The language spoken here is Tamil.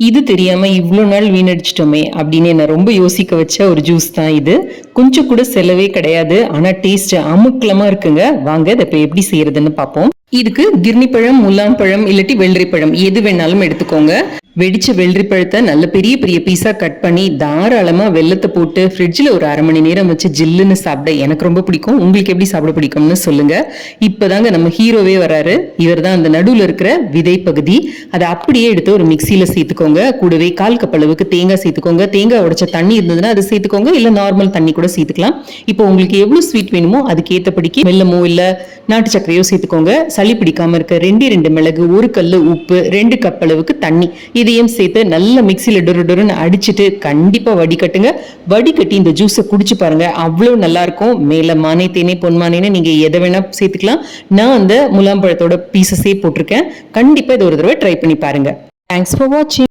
இது தெரியாம இவ்வளோ நாள் வீணடிச்சிட்டோமே அப்படின்னு என்ன ரொம்ப யோசிக்க வச்ச ஒரு ஜூஸ் தான் இது. கொஞ்சம் கூட செலவே கிடையாது, ஆனா டேஸ்ட் அமுக்கலமா இருக்குங்க. வாங்க இதை இப்ப எப்படி செய்யறதுன்னு பார்ப்போம். இதுக்கு கிர்னி பழம், முலான் பழம் இல்லாட்டி வெள்ளரி பழம் எது வேணாலும் எடுத்துக்கோங்க. வெடிச்ச வெள்ளரி பழத்தை நல்ல பெரிய பெரிய பீஸா கட் பண்ணி தாராளமா வெள்ளத்தை போட்டு ஃப்ரிட்ஜில் ஒரு 1/2 மணி நேரம் வச்சு ஜில்லுன்னு சாப்பிட எனக்கு ரொம்ப பிடிக்கும். உங்களுக்கு எப்படி சாப்பிட பிடிக்கும்னு சொல்லுங்க. இப்பதாங்க நம்ம ஹீரோவே வராரு. இவர் தான் அந்த நடுவில் இருக்கிற விதை பகுதி. அதை அப்படியே எடுத்து ஒரு மிக்சியில சேர்த்துக்கோங்க. கூடவே 1/4 கப் அளவுக்கு தேங்காய் சேர்த்துக்கோங்க. தேங்காய் உடைச்ச தண்ணி இருந்ததுன்னா அதை சேர்த்துக்கோங்க, இல்ல நார்மல் தண்ணி கூட சேர்த்துக்கலாம். இப்போ உங்களுக்கு எவ்வளவு ஸ்வீட் வேணுமோ அதுக்கு ஏற்றபடிக்கு வெல்லமோ இல்ல நாட்டு சர்க்கரையோ சேர்த்துக்கோங்க. சளி பிடிக்காம இருக்க 2 மிளகு, 1 கல்லு உப்பு, 2 கப் அளவுக்கு தண்ணி இதையும் சேர்த்து நல்ல மிக்சியில டொருன்னு அடிச்சுட்டு கண்டிப்பா வடிகட்டுங்க. வடிகட்டி இந்த ஜூஸை குடிச்சு பாருங்க, அவ்வளவு நல்லா இருக்கும். மேல மானே தேனே பொன்மானேன்னு நீங்க எதை வேணா சேர்த்துக்கலாம். நான் அந்த முலாம்பழத்தோட பீசஸே போட்டிருக்கேன். கண்டிப்பா இதை ஒரு தடவை ட்ரை பண்ணி பாருங்க. தேங்க்ஸ் ஃபார் வாட்சிங்.